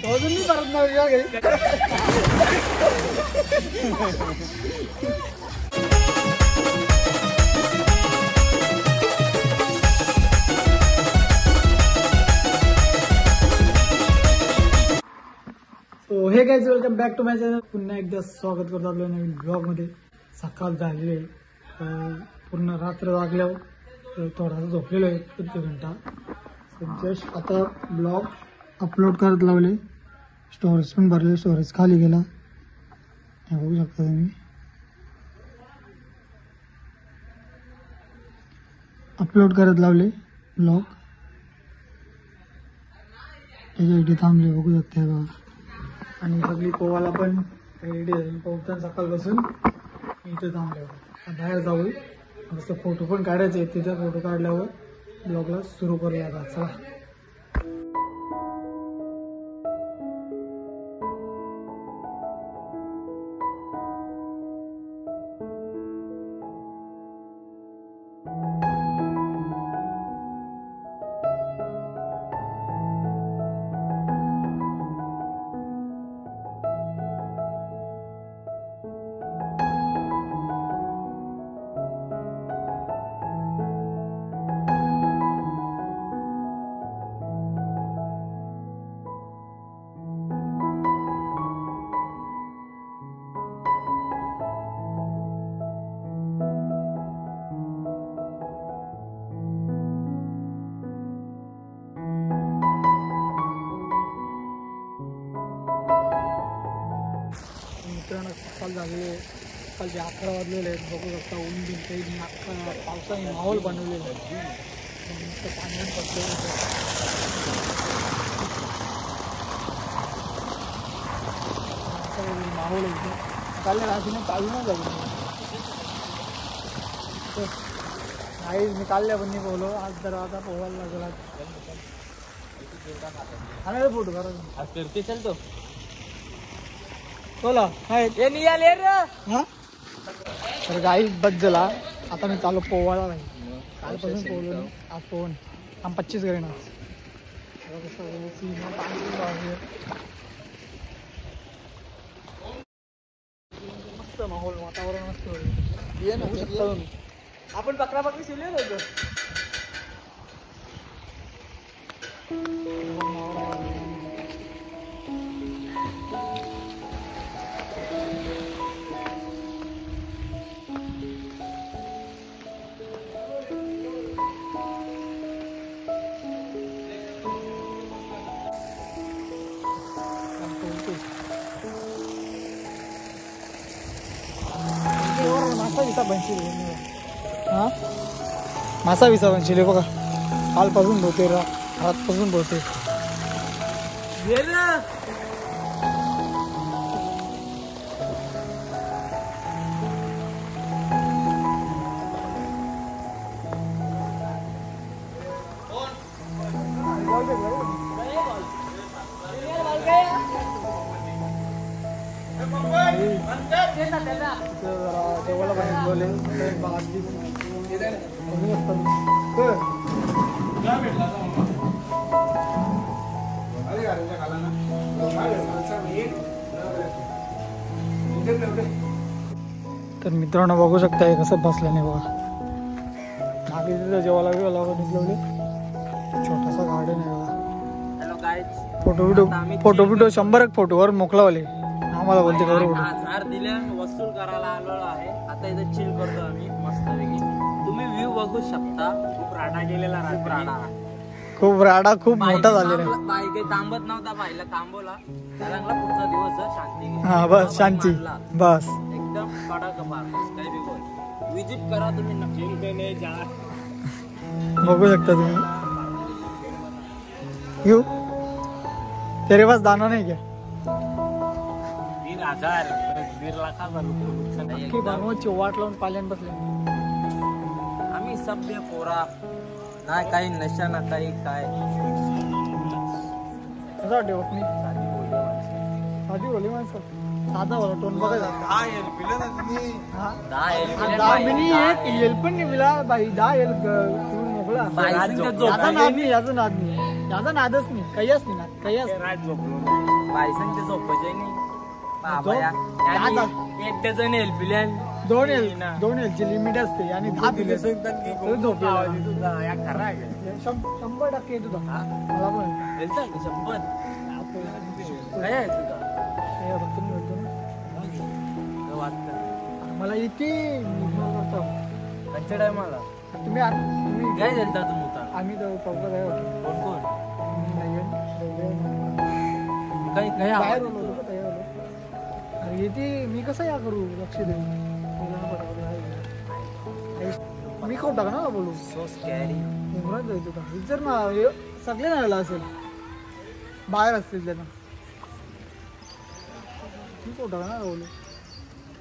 अजून मी परत नाही घरी. So hey guys welcome back to my channel. पुन्हा एकदा स्वागत करतो आपल्या नवीन ब्लॉग मध्ये. सकाळ झालेली आहे, पूर्ण रात्र जागल्यावर थोडासा झोपलेलो आहे 1 घंटा. जस्ट आता ब्लॉग अपलोड करत लावले. स्टोरेज पण भरले, स्टोरेज खाली गेला हे बघू शकता तुम्ही. अपलोड करत लावले ब्लॉग, त्याच्या इथे थांबले बघू शकता बघा. आणि सगळी पोवाला पण रेडी आहे. पोहताना सकाळपासून इथे थांबले. बाहेर जाऊ, मस्त फोटो पण काढायचे आहेत. तिथे फोटो काढल्यावर ब्लॉगला सुरू करूया आता. चला. मित्रांनो सकाळ झालेले, सकाळचे 11 वाजलेले आहेत. बघू शकता ऊन बिन काही अख्खा पावसाने माहोल बनवलेला आहे. मस्त पाणी पडलेलं माहोल आहे. चालले रात्रीने चालू नाही झालं नाही. मी काढल्या पण नाही पोहलो आज. तर आता पोहायला लागला. आणायला फोटो करा आज करते चलतो. बोला हे निघाले रे. हा तर गाई बस झाला. आता मी चालू पोवायला नाही. कालपासून पोहलो आज पोहून आम 25 करेन आज. मस्त माहोल, वातावरण मस्त होईल. आपण बकरा बकरी शिवले होतो. मासा विसा बनशिले बघा. कालपासून बोलते, रातपासून बोलते. देवाला बनवले तर मित्रांनो बघू शकता हे कसं बसलं नाही बघा. मागे तिथं जेवायला निघलवले. छोटासा गार्डन आहे बघा. फोटो बिटो 100 फोटोवर मोकलावले. आम्हाला बोलते वसूल करायला आलो आहे. आता इथे चिल करतो आम्ही मस्तपैकी. तुम्ही व्ह्यू बघू शकता. खूप राडा गेलेला. खूप राडा खूप मोठा झालेला आहे. काही थांबत नव्हता. पाहिला थांबवला त्याला पुढचा दिवस शांती. हा बस शांती बस. एकदम कडक काही बी बोल. विजिट करा तुम्ही नक्की. बघू शकता तुम्ही. यू तेरे पास दाना नाही क्या? 20,000 लाखाची वाट लावून पाल्यान बसले. आम्ही सभ्य पोरा नाही. काही नशा ना काही काय. कसं वाटते बघ. साधी बोली माणसं. साधा बोला टोन बघा. 10 पण नाही पिला बाई. 10 मोकळा. याचा नाद नाही. याचा नादच नाही काही असं नाही ना काही असं रात झोपलो बायसन ते झोपायचे नाही बाबा एक डझन हेल्पिल्यान दोन एलची लिमिट असते आणि 10 पिले झोपला 100% तुझा मला पण 100 काय आहे तुझा हे फक्त मी बोलतो ना वाटतं मला इथे कंच्या टायमाला तुम्ही काय झालं तू मुता आम्ही चौकात आहे कोण कोण नयन काही काही बाहेर आवाज बोलवतो का तयार होतो अरे येते मी कसं या करू लक्ष देऊ मी खोटा का ना बोलू सो स्कॅरी उमरात जायचो का विचार ना सगळे नाला असेल बाहेर असतील त्यांना मी खोटा का ना बोलू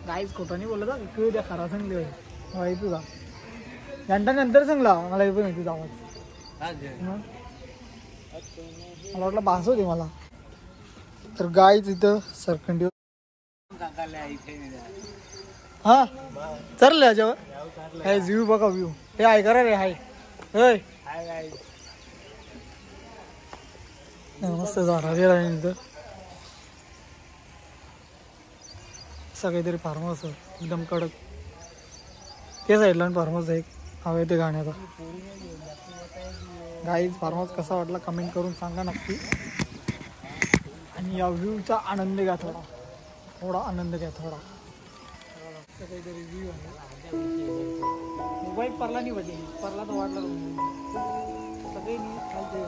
काहीच खोटा नाही बोलत किंवा द्या खरा सांगले मला येतो का घंटानंतर सांगला मला येतो नाही तुझा आवाज मला वाटलं भास होते मला तर गायच इथं सरखंडी हा चाललं याच्यावर हाय व्ह्यू बघा व्ह्यू हे आहे करा रे हाय होय मस्त झाडा गेला इथं सगळीतरी फार्म हाऊस एकदम कडक ते साईडला फार्म हाऊस आहे हवा येते गाण्याचा गाईज फार्म हाऊस कसा वाटला कमेंट करून सांगा नक्की आणि या व्ह्यूचा आनंद घ्या थोडा आनंद घ्या थोडा काहीतरी व्ह्यू आहे मोबाईल परला नाही पाहिजे परला तर वाटला सगळे मी खालते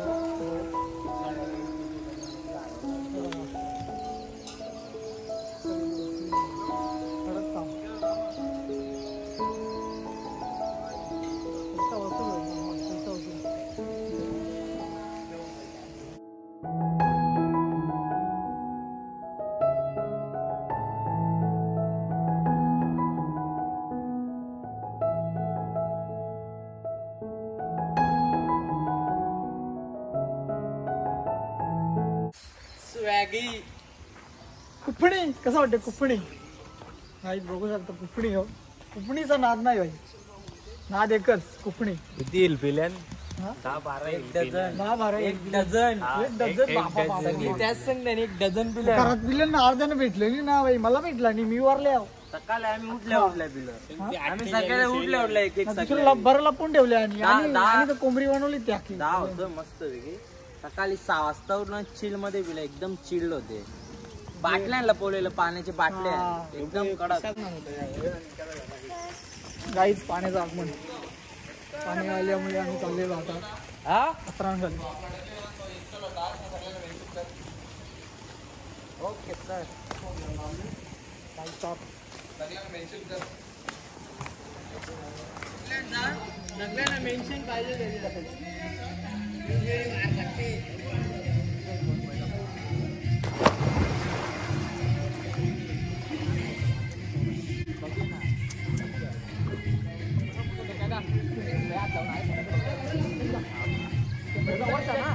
कडक काम पैसा वसूल पैसा वसूल स्वॅगी कुपणी कसं वाटतं कुपणी नाही बघू शकता कुपणी हो कुपणीचा नाद नाही भाई नाद एकच कुपणी किती हेल्पिल्यान हा 10-12 एक डझन 10-12 एक डझन बापा बापा त्याच सांगते एक डझन पिल्या घरात पिल्यांना अर्ध्यानं भेटले नाही ना भाई मला भेटला नाही मी वारले आहो सकाळी आम्ही उठल्या पिलं आम्ही सकाळी उठल्या एक एक दुसरं बरं लपून ठेवले आणि आणि कोंबडी बनवली त्या 10 होतं मस्त वेगळी सकाळी 6 वाजता उठून चिल मध्ये पिलं एकदम चिल्ड होते बाटल्या लपवलेलं पाण्याच्या बाटल्या एकदम कडक गाईच पाण्याचं आगमन पाणी आल्यामुळे आम्ही चाललेलो आता अत्रांखाली ओके सर मेन्शन पाहिजे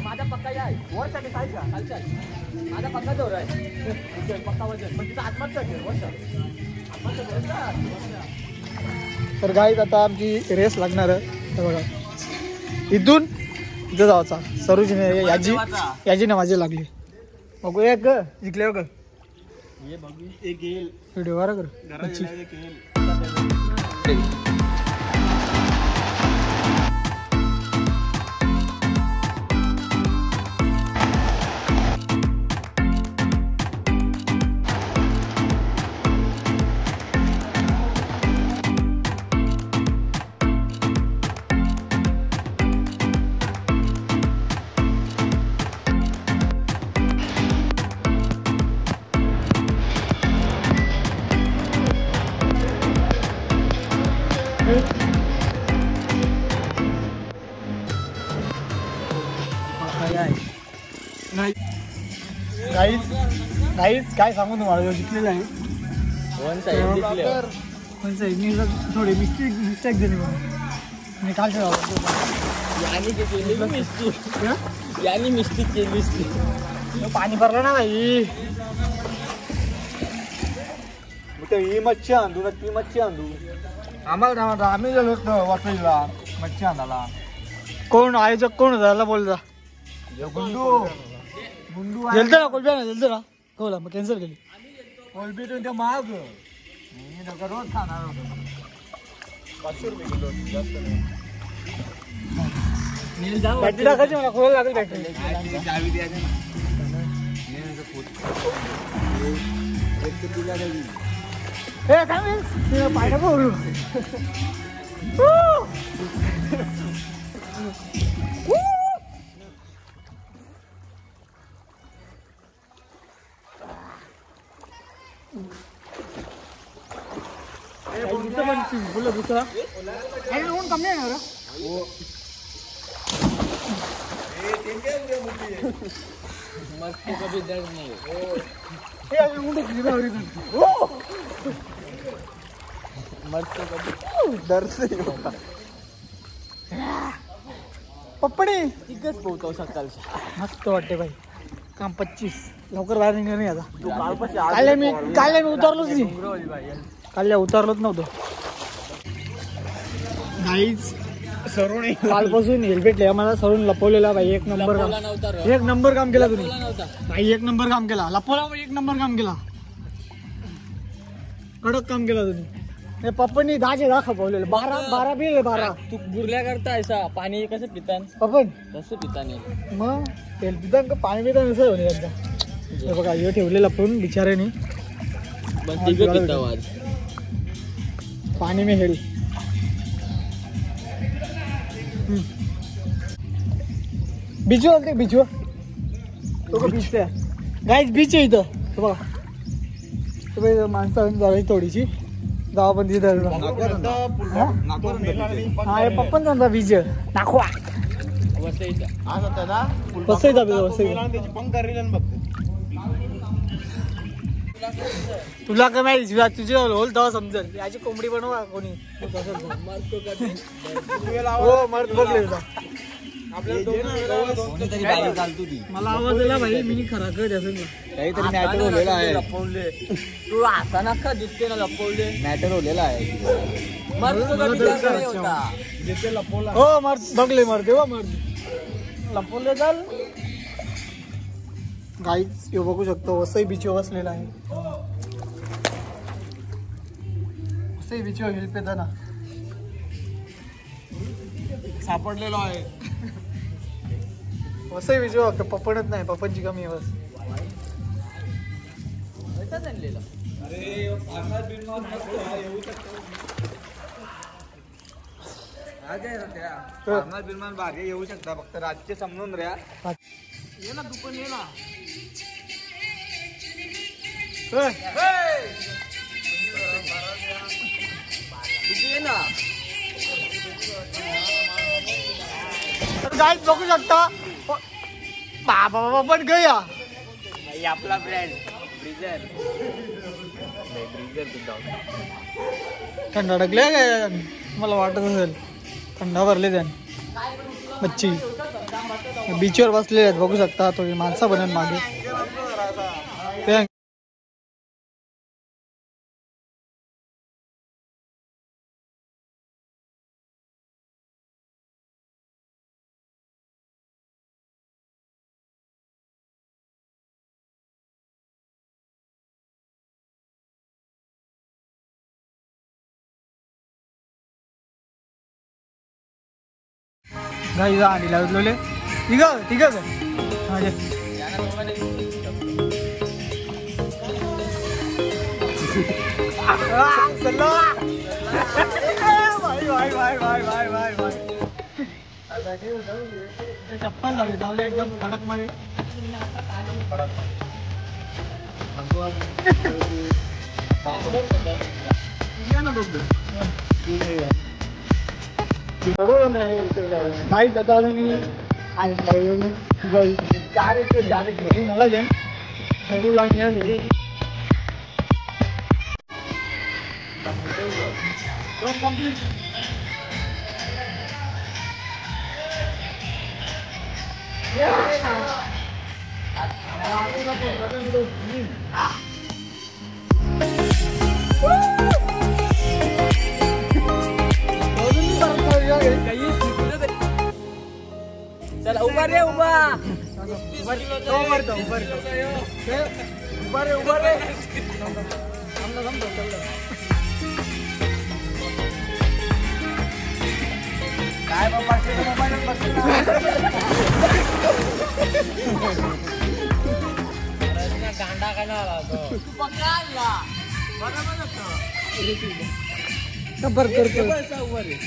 माझा पक्का आहे वर्ष आणि खालचा माझा पक्का जोर आहे पक्का वजन पण तिचा आत्महत्या वर्ष तर गाईत आता आमची रेस लागणार आहे बघा इथून इथं जायचा सरोजीने याची माझी लागली बघू एक जिंकले बघ व्हिडिओ बरं कर गाईच काय सांगू तुम्हाला जिंकलेला आहे पण साईडनी थोडी मिस्टेक झाली मी कालच्या मिस्टेक केली पाणी भरलं ना भाई ही मच्छी आणू ना ती मच्छी आणू आम्हाला आम्ही गेलो वाटला मच्छी आणायला कोण आयोजक कोण झाला बोलता जलतं ना कोलब्या ना जलतं ना कोला मग कॅन्सल केली कोलबी तर ते महाग मी नका रोज खाणार होतो 500 रुपये किलो जास्त नाही बॅटरी टाकायची मला खोला लागेल बॅटरी चावी द्यायची हे काय पायटा बोलू दुसरा कमी आहे ना मस्त कधी दर्द नाही मस्त कधी पप्पडी तिकच पोहतो सकाळच्या मस्त वाटते भाई काम 25 लवकर बाहेर निघणार नाही आता काल मी उतरलोच नाही काल उतरलोच नव्हतो गाईच सर्व नाही कालपासून हेल्मेट लिहा मला सरून लपवलेला भाई एक नंबर काम एक नंबर काम केला तुम्ही भाई एक नंबर काम केला लपवला एक नंबर काम केला कडक काम केला तुम्ही पप्पनी 10 खपवलेलं 12 बिल 12 तू बुरल्या करता ऐसा पाणी कसं पितान पप्पन तसं पिताने मग तेल पिता का पाणी पिता नसं होणे त्यांचा हे बघा हे ठेवलेलं पण बिचाऱ्याने पण तिघं पिता आज पाणी में हेल बिचू बोलते बिचू तो बीच आहे गाईच बीच आहे इथं तो बघा तो माणसं जायची थोडीशी जावा पण तिथे हा हे पप्पन सांगता बीच नाखवा वसई जावे वसई तुला काय माहिती तुझी होल तेव्हा समजेल याची कोंबडी बनवा कोणी हो मर्द बघले मला आवाज दिला भाई मी खरा कर काहीतरी मॅटर होलेला आहे लपवले तू आता नका दिसते ना लपवले मॅटर होलेला आहे हो मर्द बघले मर्द हो मर्द लपवले चाल गाईच हे बघू शकतो वसई बीचवर बसलेला आहे वसई बीचवर हेल्प येतात ना सापडलेलो आहे वसई बीचवर फक्त पप्पणच नाही पप्पनची कमी आहे बस पैसाच आणलेला बिरमान भारी येऊ शकता फक्त रातचे समजून रे ये ना दुकान ये ना तुझी ये ना तर गाईच बघू शकता बाबा बाबा पण गया भाई आपला ब्रँड ब्रिजर थंड अडकले काय मला वाटत असेल थंडा भरले त्याने मच्छी बीचवर बसले आहेत बघू शकता थोडी माणसं बनन मागे गाई जा आणि लावले ठीक आहे माझे चप्पल लावले एकदम कडक मध्ये भाई बता देंगे आज नला जाए चला उभा रे उभा काय बाबा मोबाईल बसेल गांडा काय आला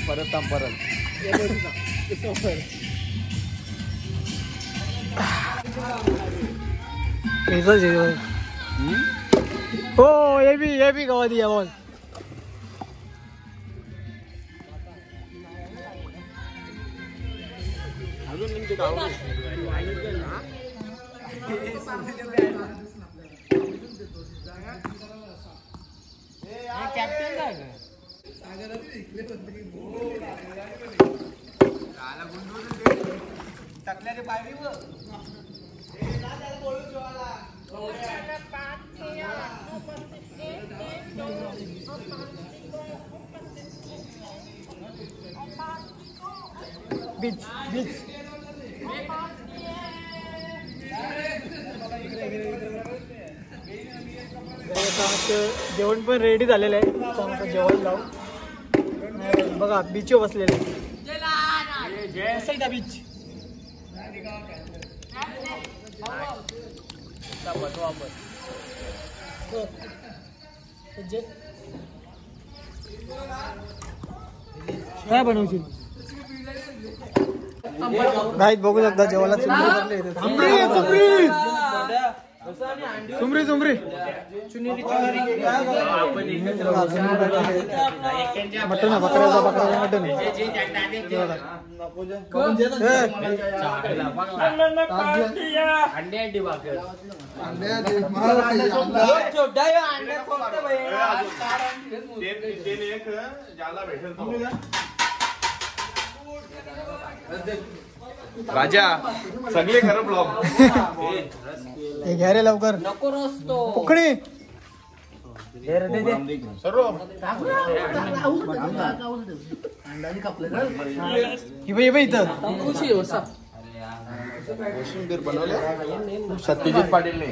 परत हो ये भी गवा दिया बोल. टाकल्याने पायरी बीच बीच जेवण पण रेडी झालेलं आहे. आता जेवण लावू. बघा बीचवर बसलेले बीच. काय बनवशील गाईत बघू शकता जेवायला सुमरी सुमरी मटन बकऱ्याचा मटन राजा सगळे खरं ब्लॉग हे घ्या रे लवकर नको रस्तो उकडी इथं सत्यजित पाटील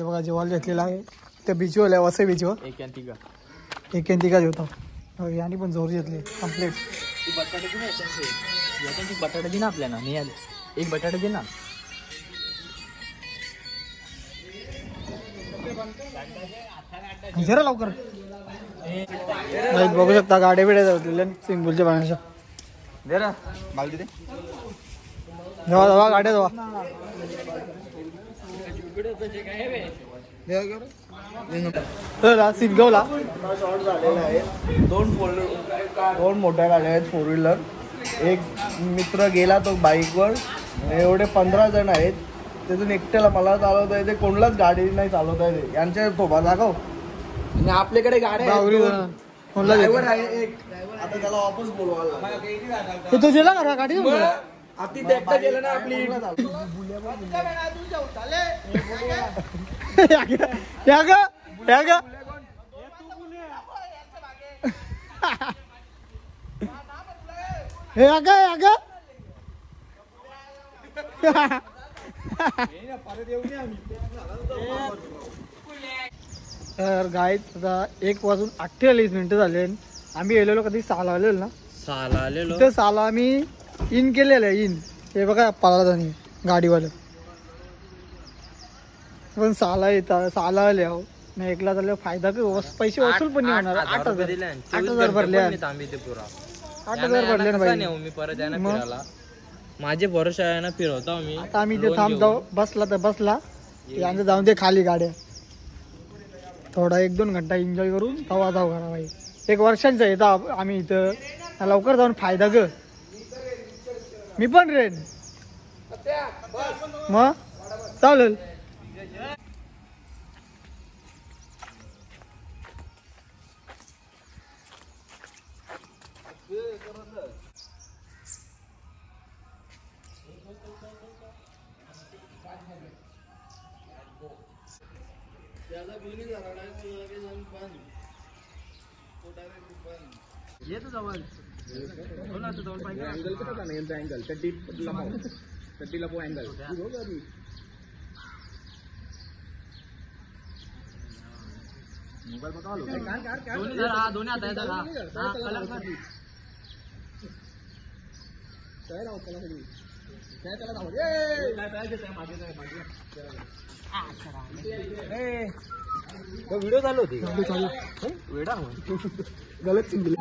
बघा जेवायला घेतलेला आहे त्या बीचवर आहे वसई बीचवर एकेंतिका जेवतो यांनी पण जोर घेतली कम्प्लीट. बटाटा दे ना आपल्याला नाही आले एक बटाटा दे ना. जरा लवकर बघू शकता गाड्या बिड्या जातलेल्या सिंगपूलच्या पाण्याच्या. दे ना माल दे जेव्हा जेव्हा गाड्या जेव्हा सिंगवला शॉर्ट झालेला आहे. दोन मोठ्या गाड्या आहेत 4 व्हीलर. एक मित्र गेला तो बाईकवर. एवढे 15 जण आहेत. त्यातून एकट्याला मला चालवता येते कोणालाच गाडी नाही चालवता येते. यांच्या थोबा दाखव. आणि आपल्याकडे गाड्या आहे एक. आता त्याला वापस बोलवायला तो गेला का गाडी अति देखता गेलं ना आपली तर गाईत आता 1:48 झाले. आम्ही गेलेलो कधी 6 आलेलो ना. 6 आलेलो ते 6 आम्ही इन केलेलं आहे. इन हे बघा पाला गाडीवालं पण 6 येतात 6 आले हो नाही. 1 झाले फायदा पैसे वसूल पण नाही होणार. 8,000 भरले. 8,000 भरले मी परत आहे ना फिरायला. माझे भरोसा आहे ना फिरवतो मी. आता आम्ही इथे थांबतो. बसला तर बसला यांचं जाऊन दे खाली गाड्या. थोडा 1-2 घंटा एन्जॉय करून तवा जाऊ करा भाई. 1 वर्षांचा येतो आम्ही इथं. लवकर जाऊन फायदा ग. मी पण रेन मग चालेल. येतो जवळ अँगल कसा नाही यांचा अँगल चड्डी लपव चड्डी लपव अँगल दोन्ही आता व्हिडिओ चालू होती चालू वेडा गलत सिंगल